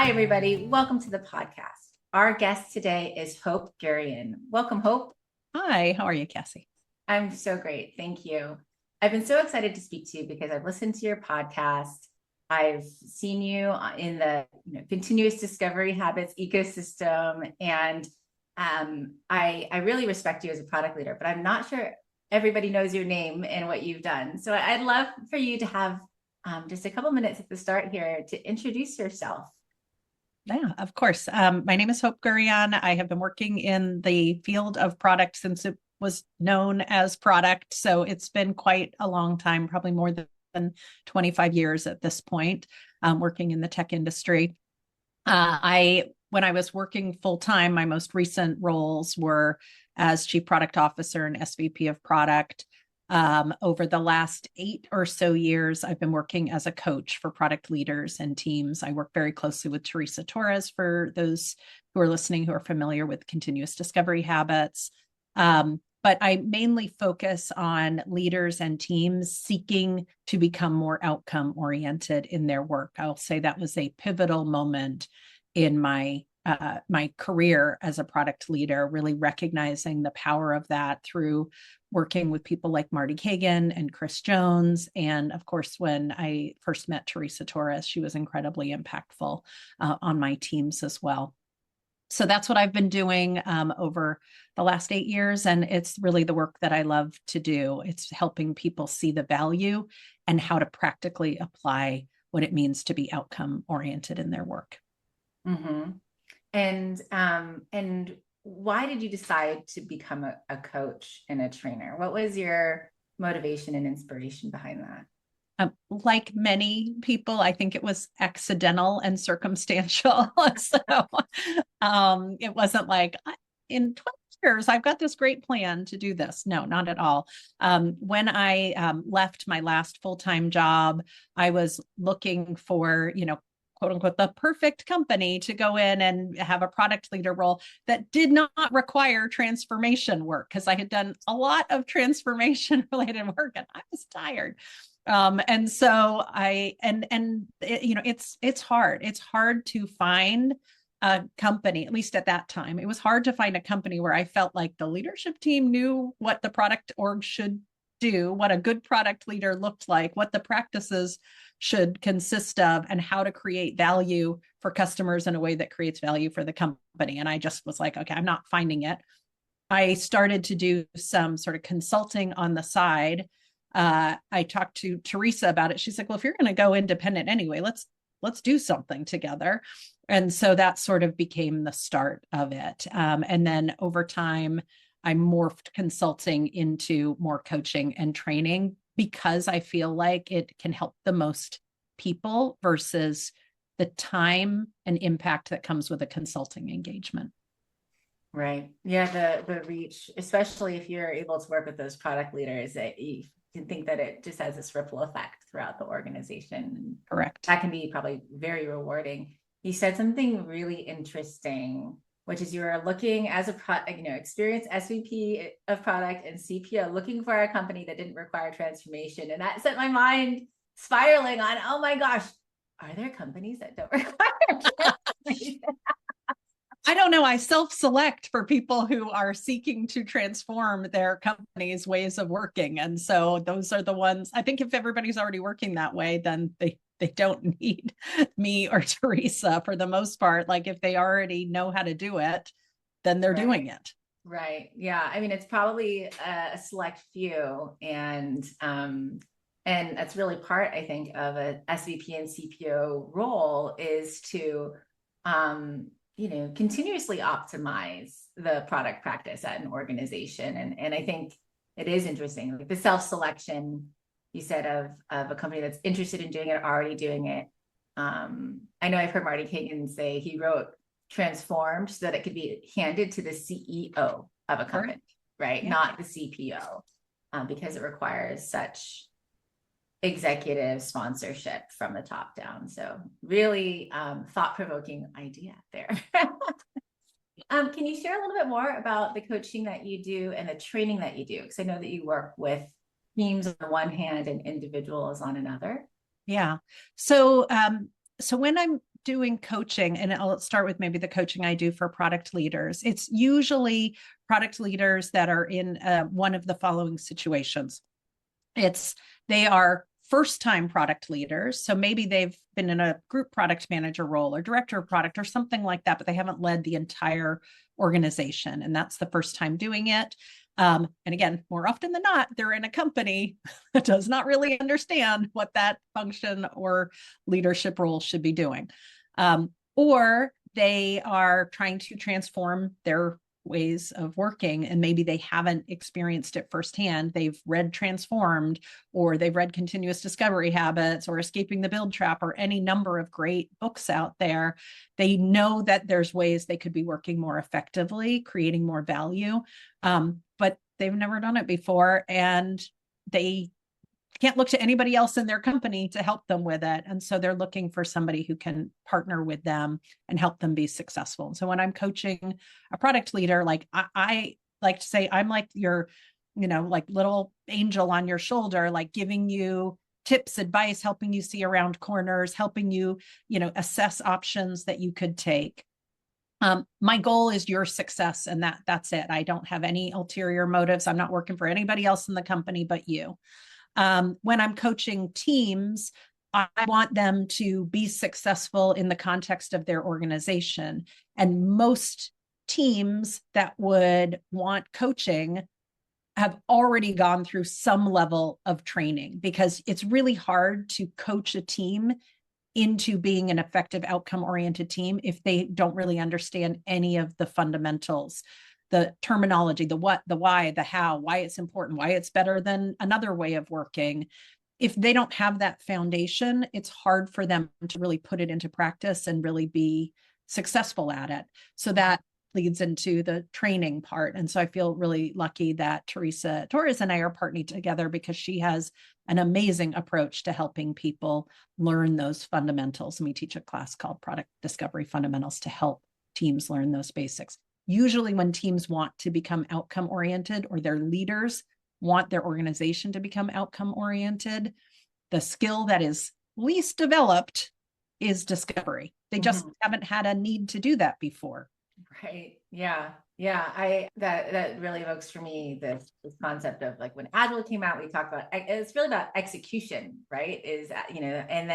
Hi, everybody. Welcome to the podcast. Our guest today is Hope Gurion. Welcome, Hope. Hi, how are you, Cassie? I'm so great. Thank you. I've been so excited to speak to you because I've listened to your podcast. I've seen you in the continuous discovery habits ecosystem, and I really respect you as a product leader, but I'm not sure everybody knows your name and what you've done. So I'd love for you to have just a couple minutes at the start here to introduce yourself. Yeah, of course. My name is Hope Gurion. I have been working in the field of product since it was known as product. So it's been quite a long time, probably more than 25 years at this point, working in the tech industry. When I was working full time, my most recent roles were as Chief Product Officer and SVP of Product. Over the last 8 or so years, I've been working as a coach for product leaders and teams. I work very closely with Teresa Torres, for those who are listening who are familiar with continuous discovery habits. But I mainly focus on leaders and teams seeking to become more outcome oriented in their work. I'll say that was a pivotal moment in my career as a product leader, really recognizing the power of that through working with people like Marty Cagan and Chris Jones. And of course, when I first met Teresa Torres, she was incredibly impactful on my teams as well. So that's what I've been doing over the last 8 years. And it's really the work that I love to do. It's helping people see the value and how to practically apply what it means to be outcome oriented in their work. Mm-hmm. And why did you decide to become a coach and a trainer? What was your motivation and inspiration behind that? Like many people, I think it was accidental and circumstantial. So it wasn't like in 12 years, I've got this great plan to do this. No, not at all. When I left my last full-time job, I was looking for, quote unquote, the perfect company to go in and have a product leader role that did not require transformation work, because I had done a lot of transformation related work and I was tired. And so it's hard. It's hard to find a company, at least at that time. It was hard to find a company where I felt like the leadership team knew what the product org should do, what a good product leader looked like, what the practices should consist of, and how to create value for customers in a way that creates value for the company. And I just was like, okay, I'm not finding it. I started to do some sort of consulting on the side. I talked to Teresa about it. She's like, well, if you're going to go independent anyway, let's do something together. And so that sort of became the start of it. And then over time, I morphed consulting into more coaching and training, because I feel like it can help the most people versus the time and impact that comes with a consulting engagement. Right. Yeah, the reach, especially if you're able to work with those product leaders, that you can think that it just has this ripple effect throughout the organization. Correct. That can be probably very rewarding. You said something really interesting, which is you were looking as a experienced SVP of product and CPO, looking for a company that didn't require transformation. And that set my mind spiraling on, oh my gosh, are there companies that don't require transformation? I don't know. I self-select for people who are seeking to transform their company's ways of working. And so those are the ones. I think if everybody's already working that way, then they don't need me or Teresa for the most part. Like if they already know how to do it, then they're doing it. Right. Yeah. I mean, it's probably a select few, and that's really part, I think, of a SVP and CPO role, is to continuously optimize the product practice at an organization. And I think it is interesting, like the self-selection you said of a company that's interested in doing it, already doing it. I know I've heard Marty Cagan say he wrote Transformed so that it could be handed to the CEO of a company, right? Yeah. Not the CPO, because it requires such executive sponsorship from the top down. So really thought-provoking idea there. Can you share a little bit more about the coaching that you do and the training that you do? Because I know that you work with teams on one hand and individuals on another. Yeah. So when I'm doing coaching, and I'll start with maybe the coaching I do for product leaders, it's usually product leaders that are in one of the following situations. They are first-time product leaders. So maybe they've been in a group product manager role or director of product or something like that, but they haven't led the entire organization. And that's the first time doing it. And again, more often than not, they're in a company that does not really understand what that function or leadership role should be doing. Or they are trying to transform their ways of working, and maybe they haven't experienced it firsthand. They've read Transformed, or they've read Continuous Discovery Habits, or Escaping the Build Trap, or any number of great books out there. They know that there's ways they could be working more effectively, creating more value, but they've never done it before, and they can't look to anybody else in their company to help them with it. And so they're looking for somebody who can partner with them and help them be successful. And so when I'm coaching a product leader, like I like to say, I'm like your, like little angel on your shoulder, like giving you tips, advice, helping you see around corners, helping you, assess options that you could take. My goal is your success, and that's it. I don't have any ulterior motives. I'm not working for anybody else in the company but you. When I'm coaching teams, I want them to be successful in the context of their organization. And most teams that would want coaching have already gone through some level of training, because it's really hard to coach a team into being an effective outcome-oriented team if they don't really understand any of the fundamentals, the terminology, the what, the why, the how, why it's important, why it's better than another way of working. If they don't have that foundation, it's hard for them to really put it into practice and really be successful at it. So that leads into the training part. And so I feel really lucky that Teresa Torres and I are partnering together, because she has an amazing approach to helping people learn those fundamentals. And we teach a class called Product Discovery Fundamentals to help teams learn those basics. Usually when teams want to become outcome oriented, or their leaders want their organization to become outcome oriented, the skill that is least developed is discovery. They just haven't had a need to do that before. Right. Yeah. Yeah. That really evokes for me this concept of, like, when Agile came out, we talked about, it's really about execution, right? And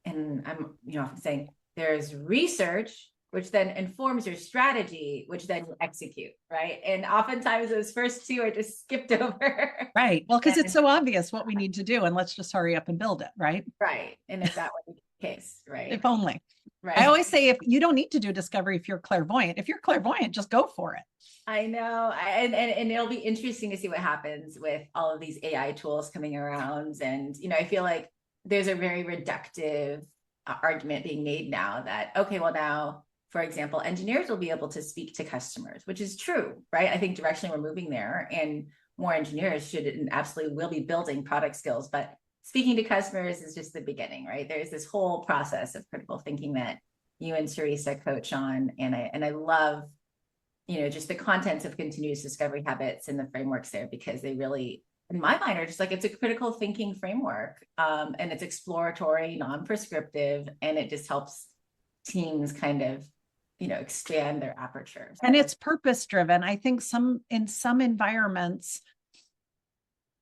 I'm, often saying there's research, which then informs your strategy, which then you execute, right? And oftentimes those first two are just skipped over. Right. Well, because it's so obvious what we need to do, and let's just hurry up and build it, right? Right. And if that were the case, right? If only. Right. I always say, if you don't need to do discovery if you're clairvoyant. If you're clairvoyant, just go for it. I know. And it'll be interesting to see what happens with all of these AI tools coming around. And, I feel like there's a very reductive argument being made now that, okay, well, now, for example, engineers will be able to speak to customers, which is true, right? I think directionally we're moving there, and more engineers should and absolutely will be building product skills. But speaking to customers is just the beginning, right? There's this whole process of critical thinking that you and Teresa coach on. And I love, just the contents of continuous discovery habits and the frameworks there, because they really, in my mind, are just like, it's a critical thinking framework. And it's exploratory, non-prescriptive, and it just helps teams kind of, expand their aperture. And it's purpose driven. I think in some environments,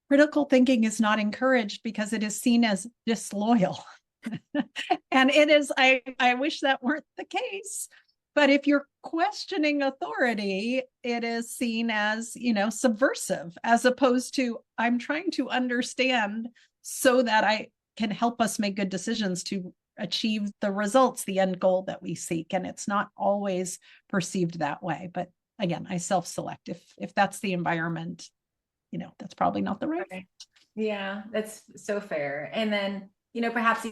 critical thinking is not encouraged because it is seen as disloyal. And it is, I wish that weren't the case. But if you're questioning authority, it is seen as, subversive, as opposed to, I'm trying to understand so that I can help us make good decisions to achieve the results, the end goal that we seek. And it's not always perceived that way. But again, I self-select. If that's the environment, that's probably not the right. Okay. Yeah, that's so fair. And then, perhaps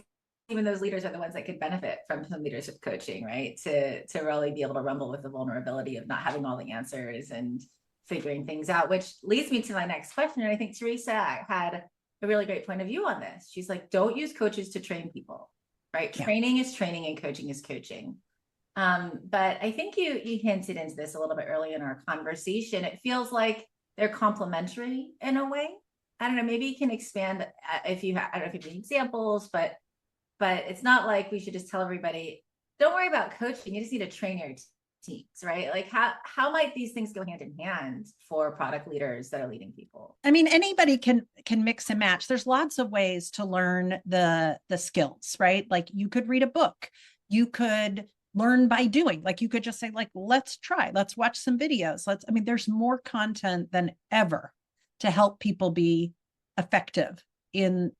even those leaders are the ones that could benefit from some leadership coaching, right? To really be able to rumble with the vulnerability of not having all the answers and figuring things out, which leads me to my next question. And I think Teresa had a really great point of view on this. She's like, don't use coaches to train people, right? Yeah. Training is training and coaching is coaching. But I think you hinted into this a little bit early in our conversation. It feels like they're complementary in a way. I don't know, maybe you can expand if you have, I don't know if you have any examples, but it's not like we should just tell everybody don't worry about coaching. You just need to train your teams, right? Like how might these things go hand in hand for product leaders that are leading people? I mean, anybody can mix and match. There's lots of ways to learn the skills, right? Like you could read a book, you could learn by doing. Like you could just say, like, let's try, let's watch some videos. I mean, there's more content than ever to help people be effective in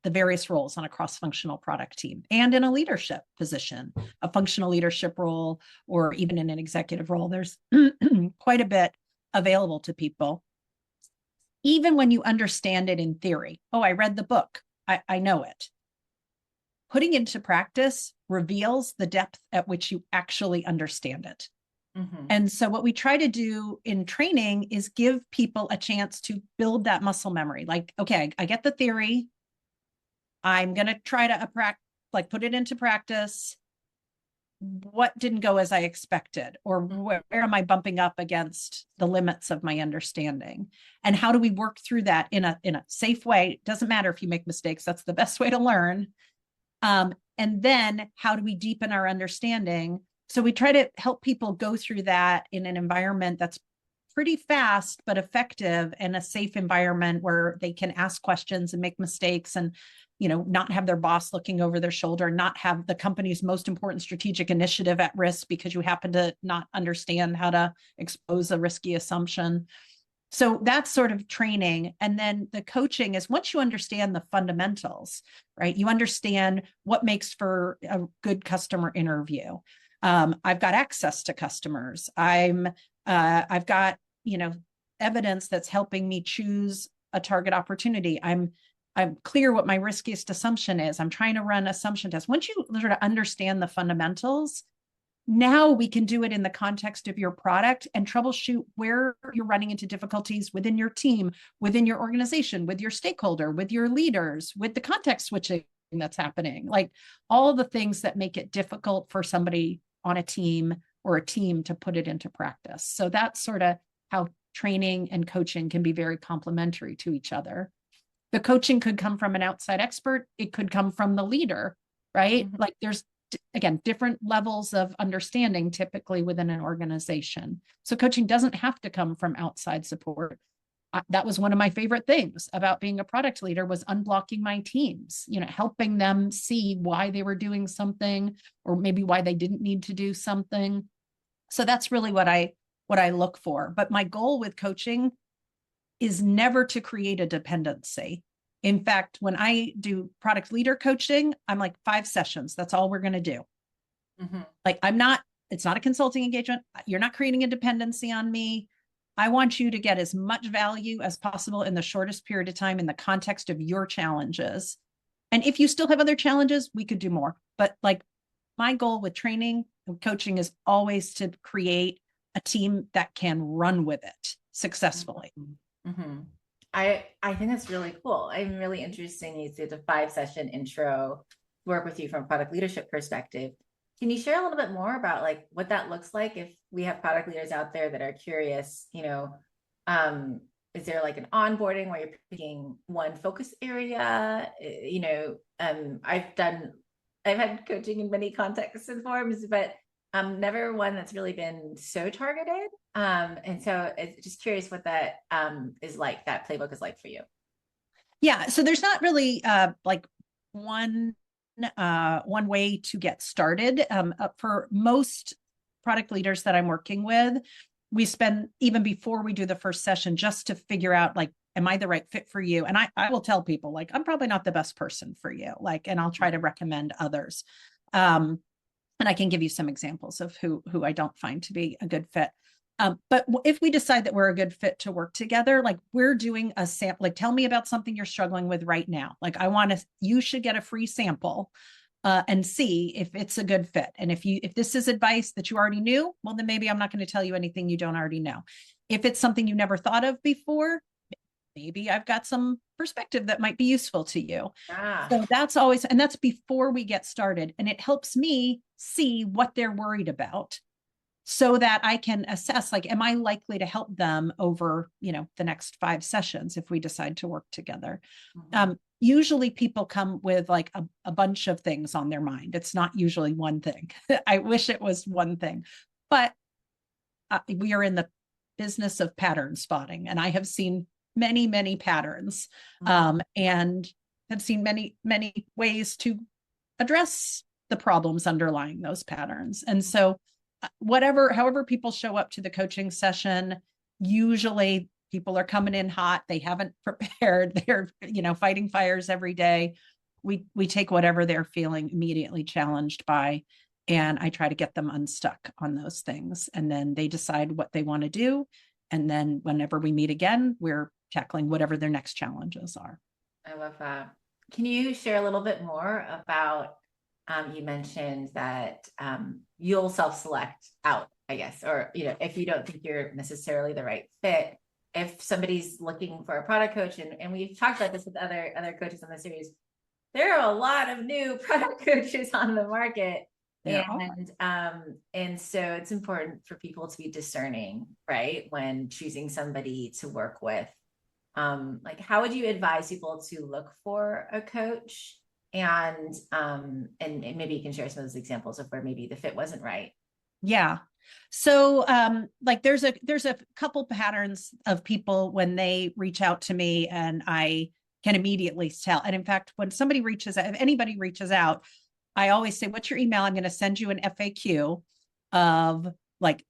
the various roles on a cross-functional product team and in a leadership position, a functional leadership role, or even in an executive role. There's quite a bit available to people. Even when you understand it in theory, oh, I read the book, I know it. Putting it into practice reveals the depth at which you actually understand it. Mm-hmm. And so what we try to do in training is give people a chance to build that muscle memory. Like, okay, I get the theory. I'm going to try to put it into practice. What didn't go as I expected, or where am I bumping up against the limits of my understanding? And how do we work through that in a safe way? It doesn't matter if you make mistakes. That's the best way to learn. And then how do we deepen our understanding? So we try to help people go through that in an environment that's pretty fast, but effective, and a safe environment where they can ask questions and make mistakes, and, not have their boss looking over their shoulder, not have the company's most important strategic initiative at risk because you happen to not understand how to expose a risky assumption. So that's sort of training. And then the coaching is, once you understand the fundamentals, right? You understand what makes for a good customer interview. I've got access to customers. I've got, evidence that's helping me choose a target opportunity. I'm clear what my riskiest assumption is. I'm trying to run assumption tests. Once you sort of understand the fundamentals, now we can do it in the context of your product and troubleshoot where you're running into difficulties within your team, within your organization, with your stakeholder, with your leaders, with the context switching that's happening, like all the things that make it difficult for somebody on a team or a team to put it into practice. So that's sort of how training and coaching can be very complementary to each other. The coaching could come from an outside expert. It could come from the leader, right? Mm-hmm. Like there's, again, different levels of understanding typically within an organization. So coaching doesn't have to come from outside support. That was one of my favorite things about being a product leader, was unblocking my teams, helping them see why they were doing something, or maybe why they didn't need to do something. So that's really what I look for. But my goal with coaching is never to create a dependency. In fact, when I do product leader coaching, I'm like 5 sessions. That's all we're going to do. Mm-hmm. Like it's not a consulting engagement. You're not creating a dependency on me. I want you to get as much value as possible in the shortest period of time in the context of your challenges. And if you still have other challenges, we could do more. But like my goal with training and coaching is always to create a team that can run with it successfully. Mm-hmm. I think that's really cool. I'm really interested in you did a 5-session intro work with you from a product leadership perspective. Can you share a little bit more about like what that looks like if we have product leaders out there that are curious, is there like an onboarding where you're picking one focus area? I've had coaching in many contexts and forms, but never one that's really been so targeted. And so it's just curious what that is like, that playbook is like for you. Yeah. So there's not really like one way to get started. For most product leaders that I'm working with, we spend, even before we do the first session, just to figure out, like, am I the right fit for you? And I will tell people, like, I'm probably not the best person for you. Like, and I'll try to recommend others. And I can give you some examples of who I don't find to be a good fit. But if we decide that we're a good fit to work together, like we're doing a sample, like tell me about something you're struggling with right now. Like you should get a free sample and see if it's a good fit. And if this is advice that you already knew, well, then maybe I'm not going to tell you anything you don't already know. If it's something you never thought of before, maybe I've got some perspective that might be useful to you. So that's always, and that's before we get started. And it helps me see what they're worried about. so that I can assess, like, am I likely to help them over, the next 5 sessions if we decide to work together? Usually people come with like a bunch of things on their mind. It's not usually one thing. I wish it was one thing, but we are in the business of pattern spotting, and I have seen many, many patterns, and have seen many, many ways to address the problems underlying those patterns. And so however people show up to the coaching session, usually people are coming in hot. They haven't prepared. They're, fighting fires every day. We take whatever they're feeling immediately challenged by, and I try to get them unstuck on those things. And then they decide what they want to do. And then whenever we meet again, we're tackling whatever their next challenges are. I love that. Can you share a little bit more about, you mentioned that you'll self-select out, I guess, or, if you don't think you're necessarily the right fit, if somebody's looking for a product coach, and we've talked about this with other coaches on the series, there are a lot of new product coaches on the market. And so it's important for people to be discerning, right, when choosing somebody to work with. Like, how would you advise people to look for a coach? And maybe you can share some of those examples of where maybe the fit wasn't right. Yeah. So like there's a couple patterns of people when they reach out to me, and I can immediately tell. And in fact, when somebody reaches out, if anybody reaches out, I always say, what's your email? I'm going to send you an FAQ of like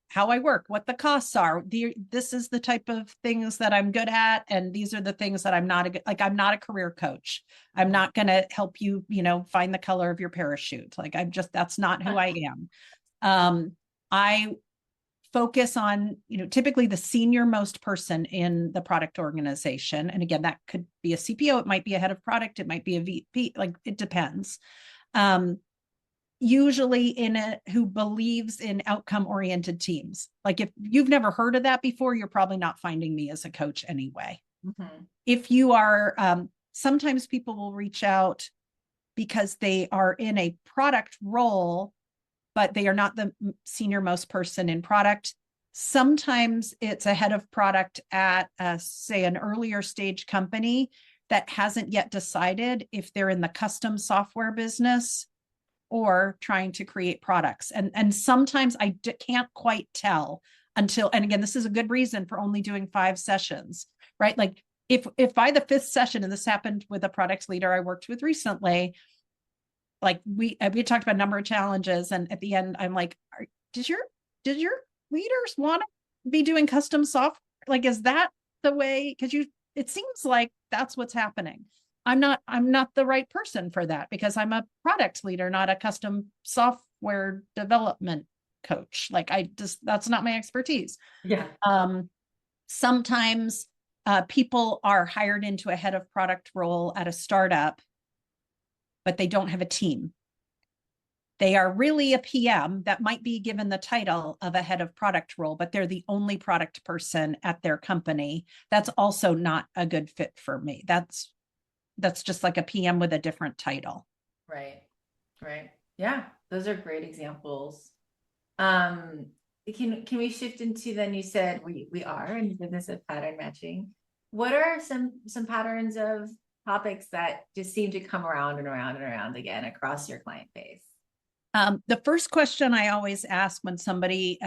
how I work, what the costs are. This is the type of things that I'm good at. And these are the things that I'm not I'm not a career coach. I'm not going to help you, find the color of your parachute. Like that's not who I am. I focus on, typically the senior most person in the product organization. And again, that could be a CPO. It might be a head of product. It might be a VP, like it depends. Usually who believes in outcome-oriented teams. Like if you've never heard of that before, you're probably not finding me as a coach anyway. If you are, sometimes people will reach out because they are in a product role, but they are not the senior most person in product. Sometimes it's a head of product at, say, an earlier stage company that hasn't yet decided if they're in the custom software business or trying to create products. And sometimes I can't quite tell until, and again, this is a good reason for only doing 5 sessions, right? Like if by the 5th session, and this happened with a product leader I worked with recently, like we talked about a number of challenges. And at the end, I'm like, did your leaders want to be doing custom software? Like, is that the way? Because it seems like that's what's happening. I'm not the right person for that because I'm a product leader, not a custom software development coach. Like that's not my expertise. Yeah. Sometimes people are hired into a head of product role at a startup, but they don't have a team. They are really a PM that might be given the title of a head of product role, but they're the only product person at their company. That's also not a good fit for me. That's just like a PM with a different title. Right. Yeah, those are great examples. Can we shift into, then you said we are in the business of pattern matching. What are some patterns of topics that just seem to come around and around and around again across your client base? The first question I always ask when somebody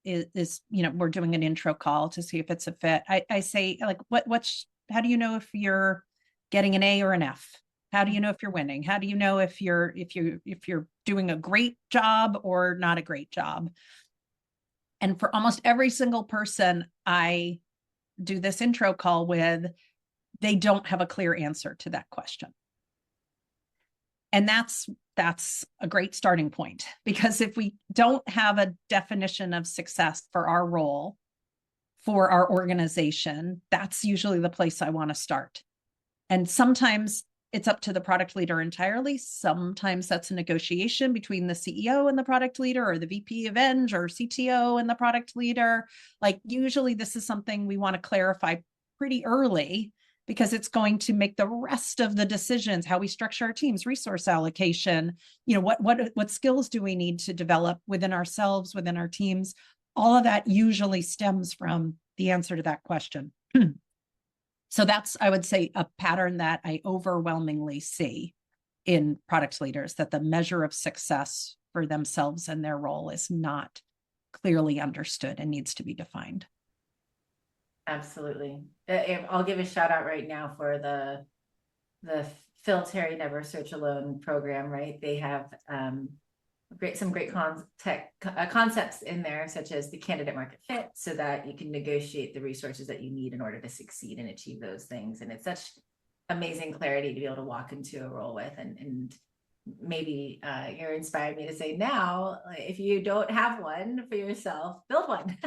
is we're doing an intro call to see if it's a fit. I say, like, how do you know if you're getting an A or an F? How do you know if you're winning? How do you know if you're doing a great job or not a great job? And for almost every single person I do this intro call with, they don't have a clear answer to that question. And that's a great starting point, because if we don't have a definition of success for our role, for our organization, that's usually the place I want to start. And sometimes it's up to the product leader entirely. Sometimes that's a negotiation between the CEO and the product leader, or the VP of Eng or CTO and the product leader. Like usually this is something we want to clarify pretty early because it's going to make the rest of the decisions, how we structure our teams, resource allocation, what skills do we need to develop within ourselves, within our teams. All of that usually stems from the answer to that question. So that's, I would say, a pattern that I overwhelmingly see in product leaders, that the measure of success for themselves and their role is not clearly understood and needs to be defined. Absolutely. I'll give a shout out right now for the Phyl Terry Never Search Alone program, right? They have some great concepts in there, such as the candidate market fit, so that you can negotiate the resources that you need in order to succeed and achieve those things. And it's such amazing clarity to be able to walk into a role with, and maybe you're inspired me to say now, if you don't have one for yourself, build one.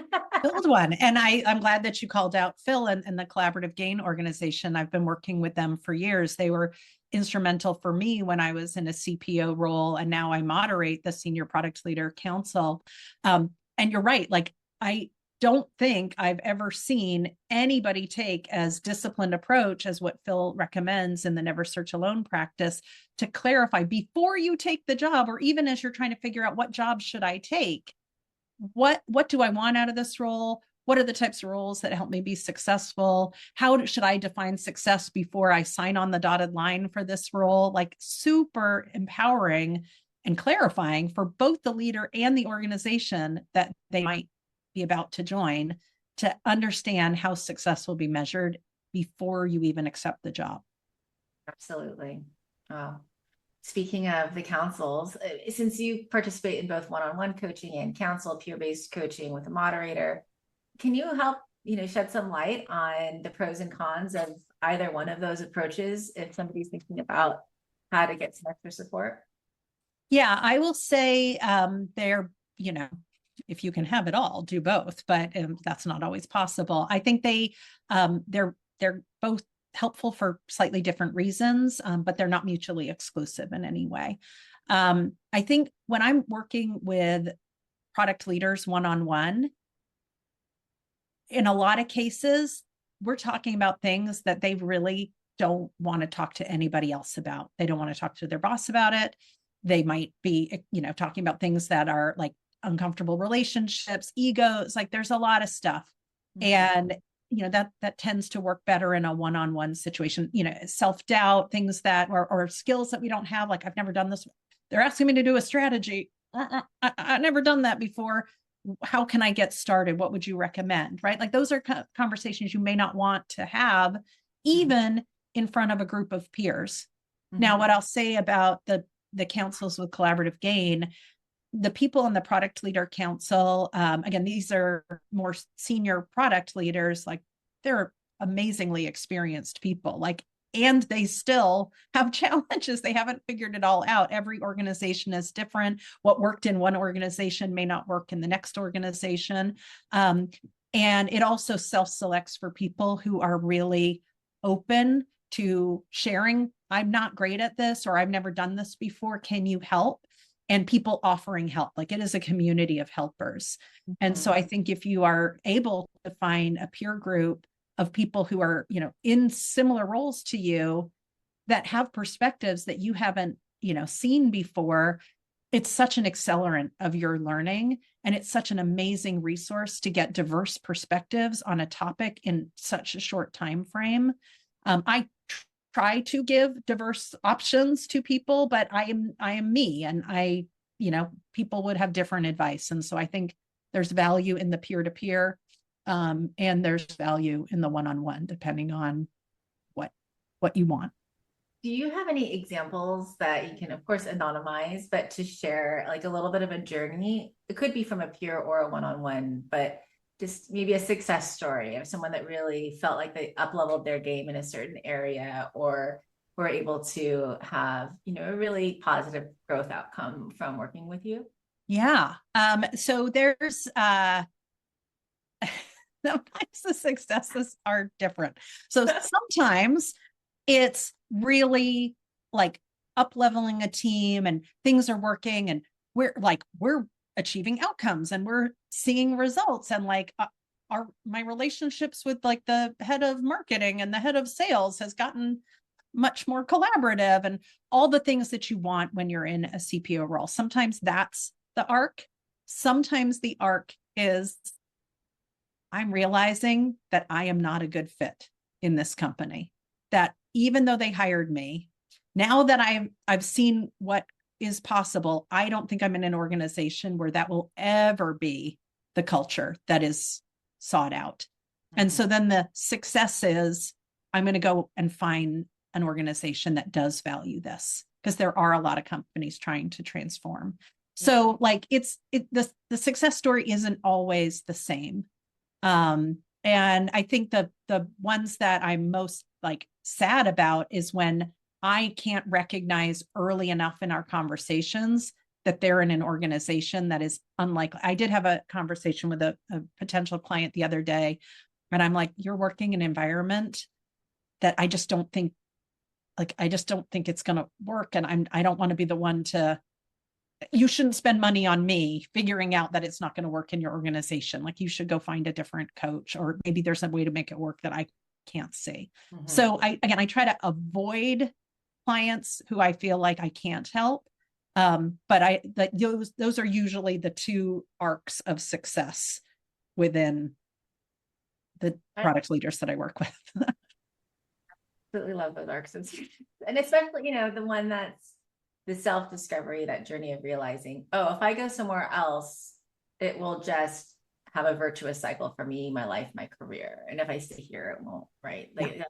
Build one. And I'm glad that you called out Phyl and the Collaborative Gain organization. I've been working with them for years. They were instrumental for me when I was in a CPO role, and now I moderate the Senior Product Leader Council. And you're right, like, I don't think I've ever seen anybody take as disciplined approach as what Phyl recommends in the Never Search Alone practice, to clarify before you take the job, or even as you're trying to figure out what job should I take, what do I want out of this role? What are the types of roles that help me be successful? How should I define success before I sign on the dotted line for this role? Like, super empowering and clarifying for both the leader and the organization that they might be about to join, to understand how success will be measured before you even accept the job. Absolutely. Wow. Speaking of the councils, since you participate in both one-on-one coaching and council peer-based coaching with a moderator, can you help, shed some light on the pros and cons of either one of those approaches if somebody's thinking about how to get some extra support? Yeah, I will say they're, if you can have it all, do both, but that's not always possible. I think they're both helpful for slightly different reasons, but they're not mutually exclusive in any way. I think when I'm working with product leaders one-on-one, in a lot of cases, we're talking about things that they really don't want to talk to anybody else about. They don't want to talk to their boss about it. They might be, talking about things that are like uncomfortable relationships, egos, like there's a lot of stuff. Mm-hmm. And that tends to work better in a one-on-one situation, self-doubt, things that, or skills that we don't have. Like, I've never done this. They're asking me to do a strategy. I've never done that before. How can I get started? What would you recommend? Right? Like, those are conversations you may not want to have, even in front of a group of peers. Mm-hmm. Now, what I'll say about the councils with collaborative gain, the people in the product leader council, again, these are more senior product leaders, like, they're amazingly experienced people, like, and they still have challenges. They haven't figured it all out. Every organization is different. What worked in one organization may not work in the next organization. And it also self-selects for people who are really open to sharing. I'm not great at this, or I've never done this before. Can you help? And people offering help. Like, it is a community of helpers. Mm-hmm. And so I think if you are able to find a peer group of people who are, in similar roles to you, that have perspectives that you haven't, seen before, it's such an accelerant of your learning. And it's such an amazing resource to get diverse perspectives on a topic in such a short time frame. I try to give diverse options to people, but I am me, and people would have different advice. And so I think there's value in the peer-to-peer, and there's value in the one-on-one, depending on what you want. Do you have any examples that you can, of course, anonymize, but to share like a little bit of a journey? It could be from a peer or a one-on-one, but just maybe a success story of someone that really felt like they up-leveled their game in a certain area, or were able to have, a really positive growth outcome from working with you? Yeah. So there's sometimes the successes are different. So sometimes it's really like up-leveling a team and things are working and we're achieving outcomes and we're seeing results, and my relationships with like the head of marketing and the head of sales has gotten much more collaborative, and all the things that you want when you're in a CPO role. Sometimes that's the arc. Sometimes the arc is, I'm realizing that I am not a good fit in this company, that even though they hired me, now that I've seen what is possible, I don't think I'm in an organization where that will ever be the culture that is sought out. Mm-hmm. And so then the success is, I'm going to go and find an organization that does value this, because there are a lot of companies trying to transform. So like the success story isn't always the same. And I think the ones that I'm most like sad about is when I can't recognize early enough in our conversations that they're in an organization that is unlikely. I did have a conversation with a potential client the other day, and I'm like, you're working in an environment that I just don't think it's going to work. And I don't want to be the one to, you shouldn't spend money on me figuring out that it's not going to work in your organization. Like, you should go find a different coach, or maybe there's a way to make it work that I can't see. Mm-hmm. So I try to avoid clients who I feel like I can't help. But those are usually the two arcs of success within the product leaders that I work with. Absolutely love those arcs of success. And especially, the one that's the self-discovery, that journey of realizing, oh, if I go somewhere else, it will just have a virtuous cycle for me, my life, my career. And if I stay here, it won't, right? Like,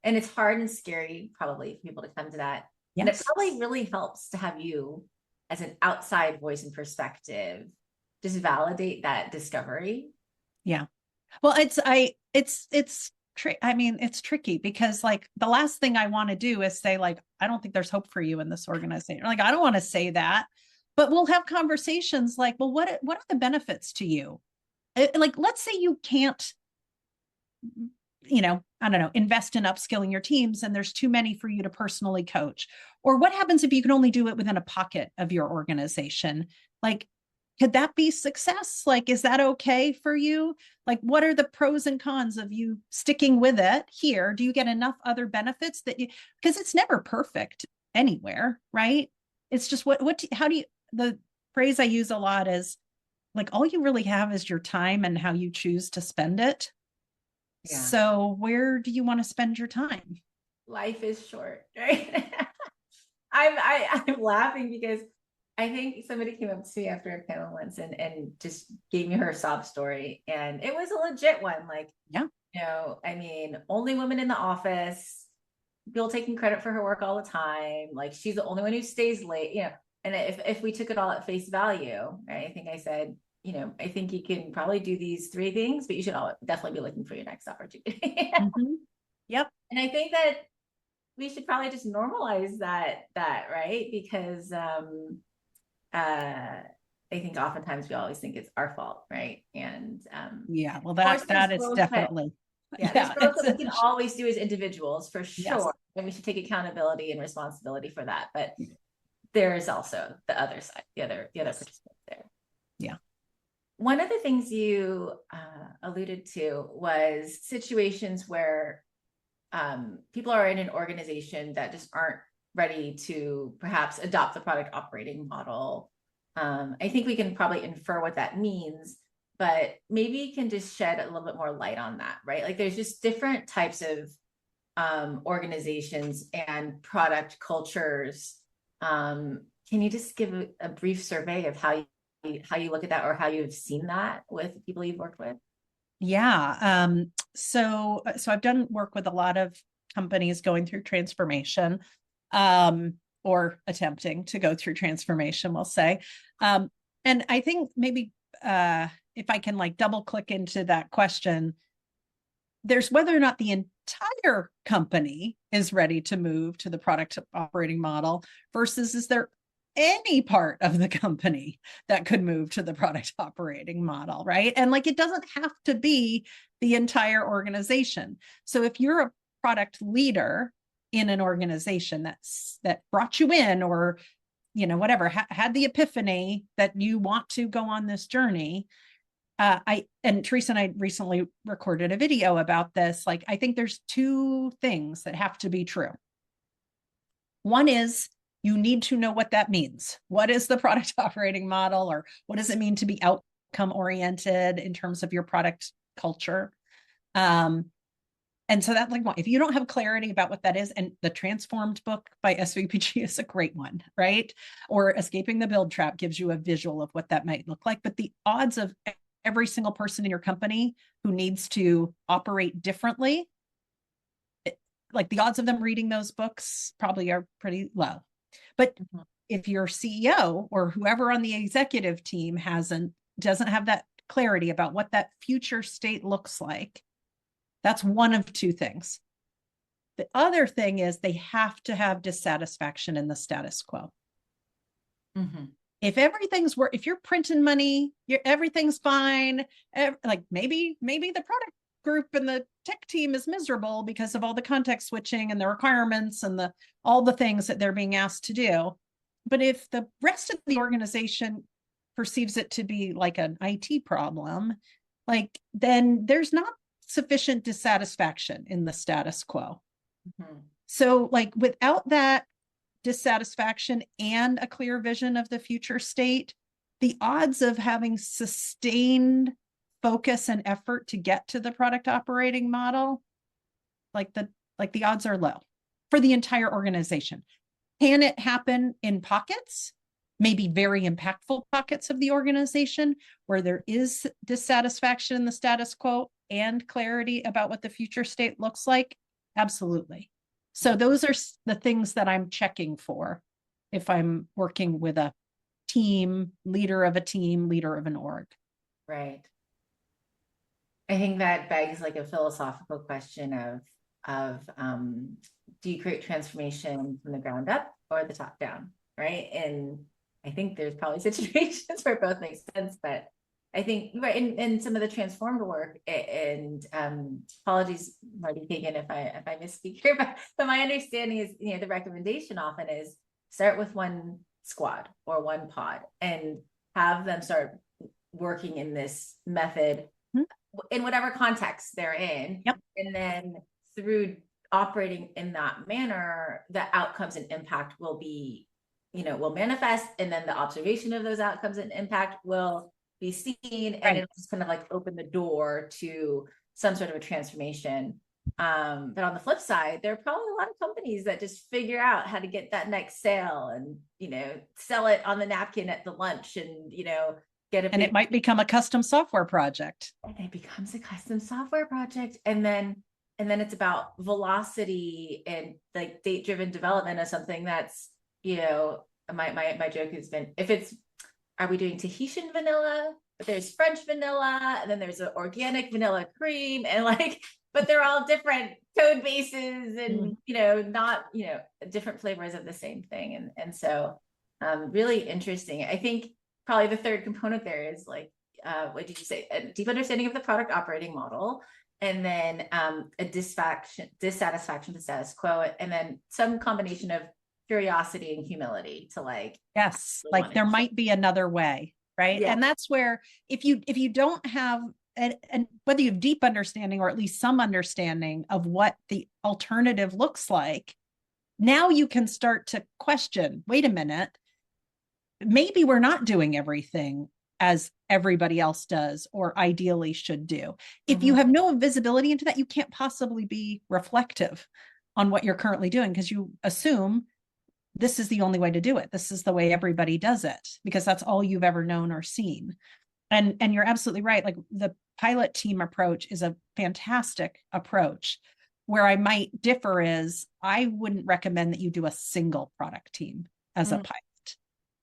and it's hard and scary probably for people to come to that. Yes. And it probably really helps to have you as an outside voice and perspective, just validate that discovery. Yeah. Well, it's tricky, because like the last thing I want to do is say like, I don't think there's hope for you in this organization. Like, I don't want to say that, but we'll have conversations like, well, what are the benefits to you? Like, let's say you can't, I don't know, invest in upskilling your teams, and there's too many for you to personally coach. Or what happens if you can only do it within a pocket of your organization? Like, could that be success? Like, is that okay for you? Like, what are the pros and cons of you sticking with it here? Do you get enough other benefits because it's never perfect anywhere, right? It's just the phrase I use a lot is like, all you really have is your time and how you choose to spend it. Yeah. So where do you want to spend your time? Life is short, right? I'm laughing because I think somebody came up to me after a panel once and just gave me her sob story. And it was a legit one. Like, yeah, only women in the office, people taking credit for her work all the time. Like, she's the only one who stays late, and if we took it all at face value, right? I think I said, I think you can probably do these 3 things, but you should definitely be looking for your next opportunity. Mm-hmm. Yep. And I think that we should probably just normalize that, right? Because, I think oftentimes we always think it's our fault, right? And yeah, well, that is definitely there's growth that we can always do as individuals, for sure. Yes. And we should take accountability and responsibility for that. But there is also the other side, the other participants there. Yeah. One of the things you alluded to was situations where people are in an organization that just aren't ready to perhaps adopt the product operating model. I think we can probably infer what that means, but maybe you can just shed a little bit more light on that, right? Like, there's just different types of organizations and product cultures. Can you just give a brief survey of how you look at that, or how you've seen that with people you've worked with? Yeah. So I've done work with a lot of companies going through transformation, or attempting to go through transformation, we'll say. And I think maybe if I can like double click into that question, there's whether or not the entire company is ready to move to the product operating model versus is there any part of the company that could move to the product operating model, right? And like, it doesn't have to be the entire organization. So if you're a product leader in an organization that brought you in, or, whatever, had the epiphany that you want to go on this journey, and Teresa and I recently recorded a video about this. Like, I think there's two things that have to be true. One is you need to know what that means. What is the product operating model, or what does it mean to be outcome oriented in terms of your product culture? And so that's like one. If you don't have clarity about what that is, and the Transformed book by SVPG is a great one, right? Or Escaping the Build Trap gives you a visual of what that might look like. But the odds of every single person in your company who needs to operate differently, like the odds of them reading those books probably are pretty low. But if your CEO or whoever on the executive team doesn't have that clarity about what that future state looks like, that's one of two things. The other thing is they have to have dissatisfaction in the status quo. Mm-hmm. If you're printing money, everything's fine. Like maybe the product group and the tech team is miserable because of all the context switching and the requirements and all the things that they're being asked to do. But if the rest of the organization perceives it to be like an IT problem, like then there's not sufficient dissatisfaction in the status quo. Mm-hmm. So like without that dissatisfaction and a clear vision of the future state, the odds of having sustained focus and effort to get to the product operating model, like the odds are low for the entire organization. Can it happen in pockets? Maybe very impactful pockets of the organization where there is dissatisfaction in the status quo and clarity about what the future state looks like? Absolutely. So those are the things that I'm checking for if I'm working with a team, leader of an org. Right. I think that begs like a philosophical question of do you create transformation from the ground up or the top down, right? And I think there's probably situations where both make sense, but I think right in some of the transformed work, and apologies, Marty Cagan, if I misspeak here, but my understanding is, the recommendation often is start with one squad or one pod and have them start working in this method in whatever context they're in. Yep. And then through operating in that manner, the outcomes and impact will be, will manifest, and then the observation of those outcomes and impact will be seen, and right. It'll just kind of like open the door to some sort of a transformation. But on the flip side, there are probably a lot of companies that just figure out how to get that next sale and, sell it on the napkin at the lunch and, and it might become a custom software project. And it becomes a custom software project. And then it's about velocity and like date-driven development of something that's, my joke has been, are we doing Tahitian vanilla? But there's French vanilla, and then there's an organic vanilla cream, and but they're all different code bases and, not, different flavors of the same thing. And so really interesting. I think probably the third component there is what did you say? A deep understanding of the product operating model, and then a dissatisfaction with status quo, and then some combination of curiosity and humility to yes, there might be another way, right? Yeah. And that's where if you don't have and whether you have deep understanding or at least some understanding of what the alternative looks like, now you can start to question, wait a minute, maybe we're not doing everything as everybody else does or ideally should do. If you have no visibility into that, you can't possibly be reflective on what you're currently doing because you assume this is the only way to do it. This is the way everybody does it because that's all you've ever known or seen. And you're absolutely right. Like the pilot team approach is a fantastic approach. Where I might differ is I wouldn't recommend that you do a single product team as a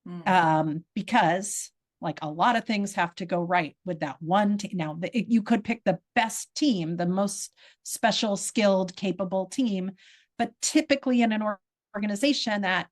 pilot. Because like a lot of things have to go right with that one team. Now you could pick the best team, the most special, skilled, capable team, but typically in an organization that,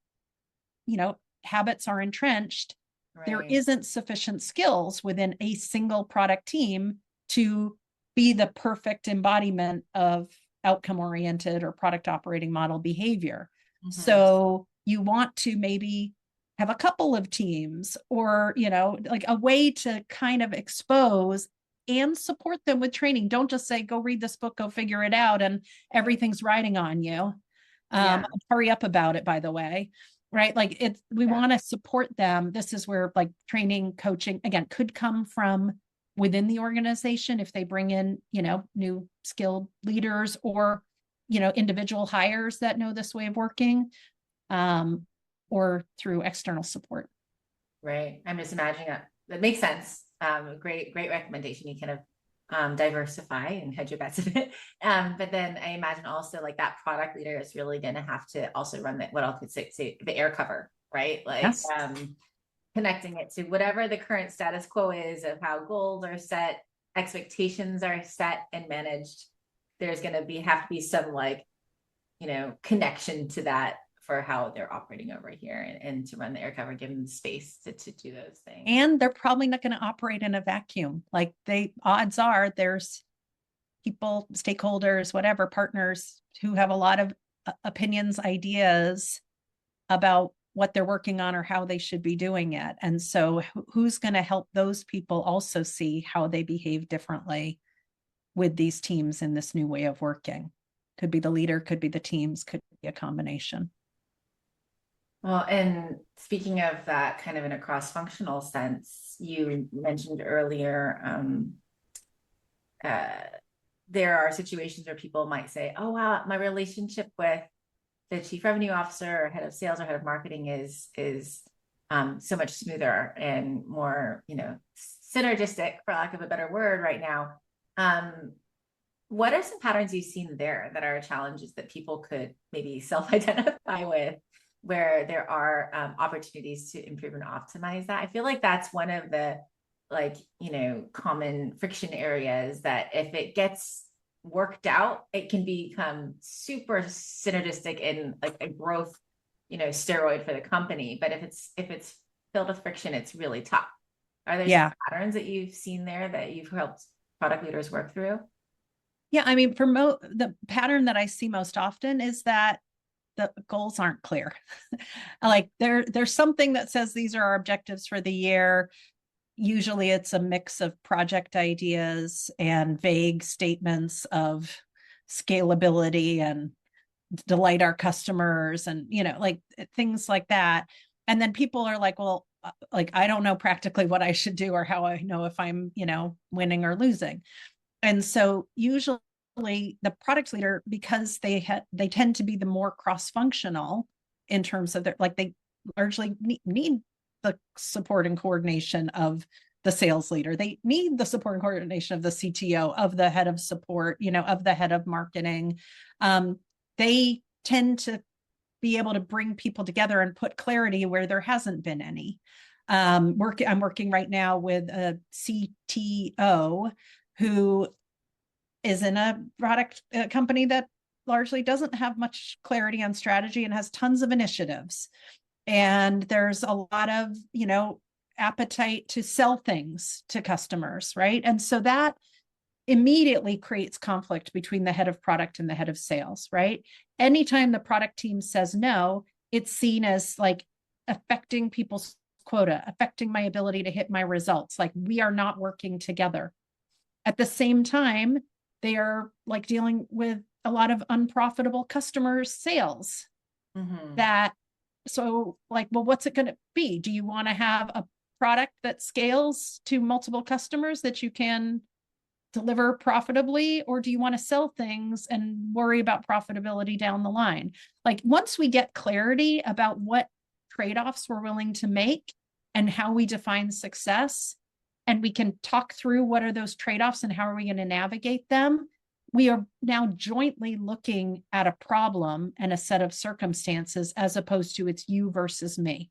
habits are entrenched, right. There isn't sufficient skills within a single product team to be the perfect embodiment of outcome-oriented or product operating model behavior. So you want to maybe have a couple of teams, or, like a way to kind of expose and support them with training. Don't just say, go read this book, go figure it out, and everything's riding on you. Yeah. Hurry up about it, by the way. Right. Like we want to support them. This is where like training, coaching, again, could come from within the organization if they bring in, new skilled leaders, or, individual hires that know this way of working, or through external support. Right. I'm just imagining that makes sense. Great recommendation. You kind of diversify and hedge your bets a bit. But then I imagine also like that product leader is really going to have to also run what I could say the air cover, right? Like Yes. Connecting it to whatever the current status quo is of how goals are set, expectations are set and managed. There's going to have to be some like, connection to that for how they're operating over here, and to run the air cover, give them the space to do those things. And they're probably not going to operate in a vacuum. Like odds are there's people, stakeholders, whatever, partners who have a lot of opinions, ideas about what they're working on or how they should be doing it. And so who's going to help those people also see how they behave differently with these teams in this new way of working? Could be the leader, could be the teams, could be a combination. Well, and speaking of that kind of in a cross-functional sense, you mentioned earlier, there are situations where people might say, oh, wow, my relationship with the chief revenue officer or head of sales or head of marketing is so much smoother and more, synergistic, for lack of a better word right now. What are some patterns you've seen there that are challenges that people could maybe self-identify with, where there are opportunities to improve and optimize that? I feel like that's one of the common friction areas that if it gets worked out, it can become super synergistic and like a growth, steroid for the company. But if it's filled with friction, it's really tough. Are there some patterns that you've seen there that you've helped product leaders work through? Yeah, I mean, the pattern that I see most often is that the goals aren't clear. Like there's something that says these are our objectives for the year. Usually it's a mix of project ideas and vague statements of scalability and delight our customers and, like things like that. And then people are like, well, like, I don't know practically what I should do or how I know if I'm, winning or losing. And so usually the product leader, because they tend to be the more cross-functional in terms of they largely need the support and coordination of the sales leader. They need the support and coordination of the CTO, of the head of support, of the head of marketing. They tend to be able to bring people together and put clarity where there hasn't been any. I'm working right now with a CTO who is in a product company that largely doesn't have much clarity on strategy and has tons of initiatives. And there's a lot of, appetite to sell things to customers, right? And so that immediately creates conflict between the head of product and the head of sales, right? Anytime the product team says no, it's seen as like affecting people's quota, affecting my ability to hit my results. Like we are not working together. At the same time, they are like dealing with a lot of unprofitable customer sales. So like, well, what's it going to be? Do you want to have a product that scales to multiple customers that you can deliver profitably, or do you want to sell things and worry about profitability down the line? Like once we get clarity about what trade-offs we're willing to make and how we define success, and we can talk through what are those trade-offs and how are we going to navigate them, we are now jointly looking at a problem and a set of circumstances as opposed to it's you versus me.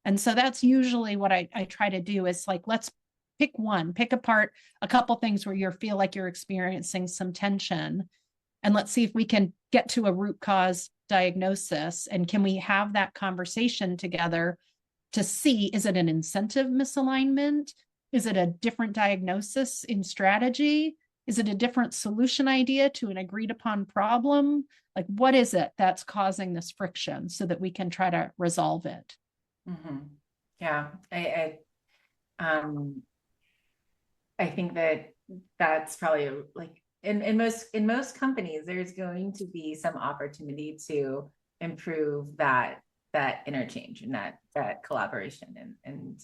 And so that's usually what I try to do is like, let's pick apart a couple things where you feel like you're experiencing some tension, and let's see if we can get to a root cause diagnosis. And can we have that conversation together to see, is it an incentive misalignment? Is it a different diagnosis in strategy? Is it a different solution idea to an agreed upon problem? Like, what is it that's causing this friction so that we can try to resolve it? Mm-hmm. Yeah. Um, I think that's probably like in most companies, there's going to be some opportunity to improve that interchange and that collaboration. And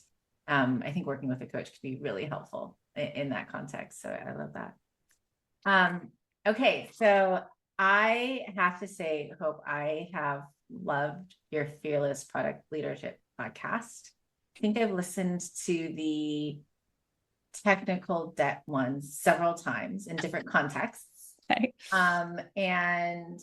I think working with a coach could be really helpful in that context. So I love that. Okay, so I have to say, Hope, I have loved your Fearless Product Leadership podcast. I think I've listened to the technical debt ones several times in different contexts. Okay. And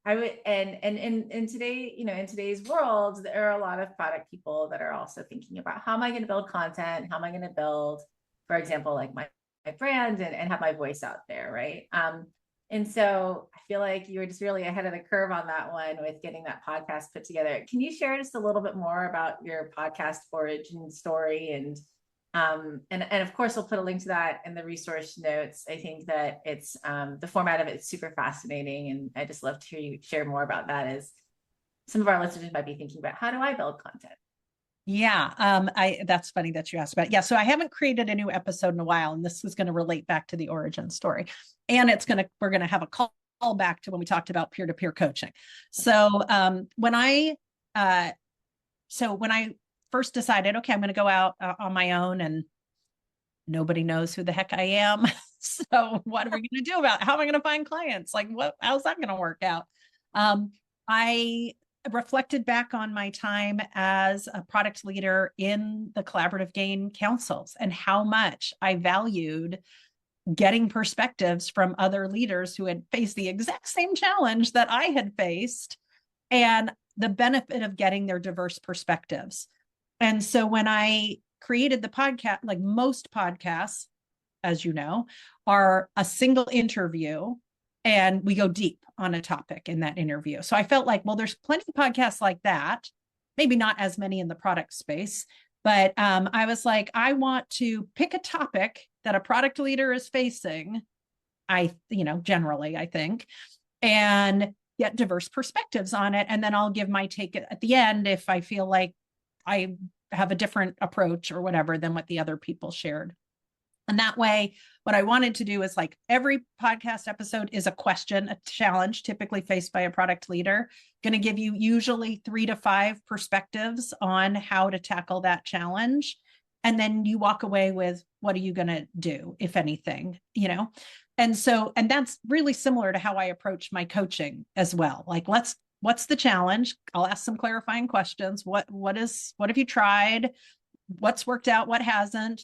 I would, and in today, in today's world, there are a lot of product people that are also thinking about how am I going to build content? How am I going to build, for example, like my brand and have my voice out there, right? And so I feel like you were just really ahead of the curve on that one with getting that podcast put together. Can you share just a little bit more about your podcast origin story? And of course, we'll put a link to that in the resource notes. I think that it's the format of it's super fascinating. And I just love to hear you share more about that, as some of our listeners might be thinking about, how do I build content? Yeah, that's funny that you asked about it. Yeah, so I haven't created a new episode in a while, and this is going to relate back to the origin story. And we're going to have a call back to when we talked about peer-to-peer coaching. So when I first decided, okay, I'm going to go out on my own, and nobody knows who the heck I am. So what are we going to do about it? How am I going to find clients? Like, how's that going to work out? I reflected back on my time as a product leader in the collaborative gain councils and how much I valued getting perspectives from other leaders who had faced the exact same challenge that I had faced, and the benefit of getting their diverse perspectives. And so when I created the podcast, like most podcasts, as you know, are a single interview and we go deep on a topic in that interview. So I felt like, well, there's plenty of podcasts like that, maybe not as many in the product space, but I was like, I want to pick a topic that a product leader is facing, generally, I think, and get diverse perspectives on it. And then I'll give my take at the end if I feel like I have a different approach or whatever than what the other people shared. And that way, what I wanted to do is, like, every podcast episode is a question, a challenge typically faced by a product leader, going to give you usually 3 to 5 perspectives on how to tackle that challenge. And then you walk away with, what are you going to do, if anything, And that's really similar to how I approach my coaching as well. Like, what's the challenge? I'll ask some clarifying questions. What have you tried? What's worked out? What hasn't?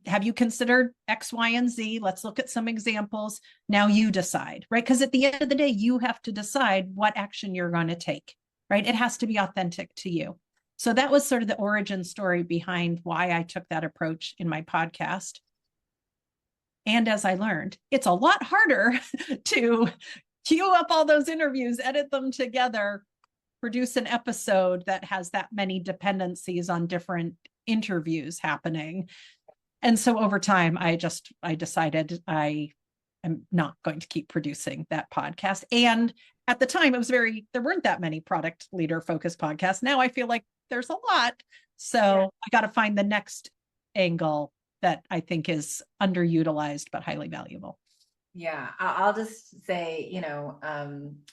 Have you considered X, Y, and Z? Let's look at some examples. Now you decide, right? Because at the end of the day, you have to decide what action you're going to take, right? It has to be authentic to you. So that was sort of the origin story behind why I took that approach in my podcast. And as I learned, it's a lot harder to queue up all those interviews, edit them together, produce an episode that has that many dependencies on different interviews happening. And so over time, I decided I am not going to keep producing that podcast. And at the time, there weren't that many product leader focused podcasts. Now I feel like there's a lot. So yeah. I got to find the next angle that I think is underutilized, but highly valuable. Yeah, I'll just say,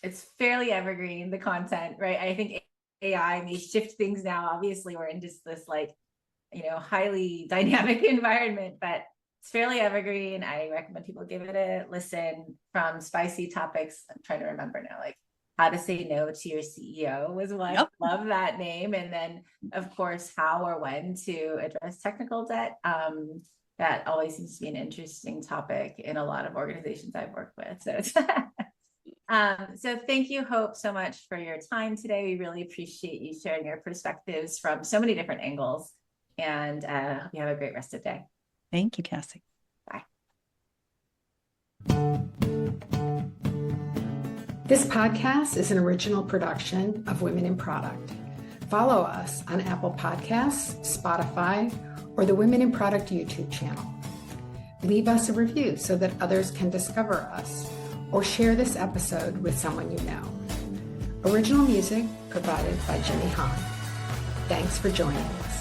it's fairly evergreen, the content, right? I think AI may shift things now. Obviously, we're in just this highly dynamic environment, but it's fairly evergreen. I recommend people give it a listen. From spicy topics, I'm trying to remember now, like how to say no to your CEO was one. Yep. Love that name. And then, of course, how or when to address technical debt. That always seems to be an interesting topic in a lot of organizations I've worked with. So, so thank you, Hope, so much for your time today. We really appreciate you sharing your perspectives from so many different angles. And hope you have a great rest of the day. Thank you, Cassie. Bye. This podcast is an original production of Women in Product. Follow us on Apple Podcasts, Spotify, or the Women in Product YouTube channel. Leave us a review so that others can discover us, or share this episode with someone you know. Original music provided by Jimmy Hahn. Thanks for joining us.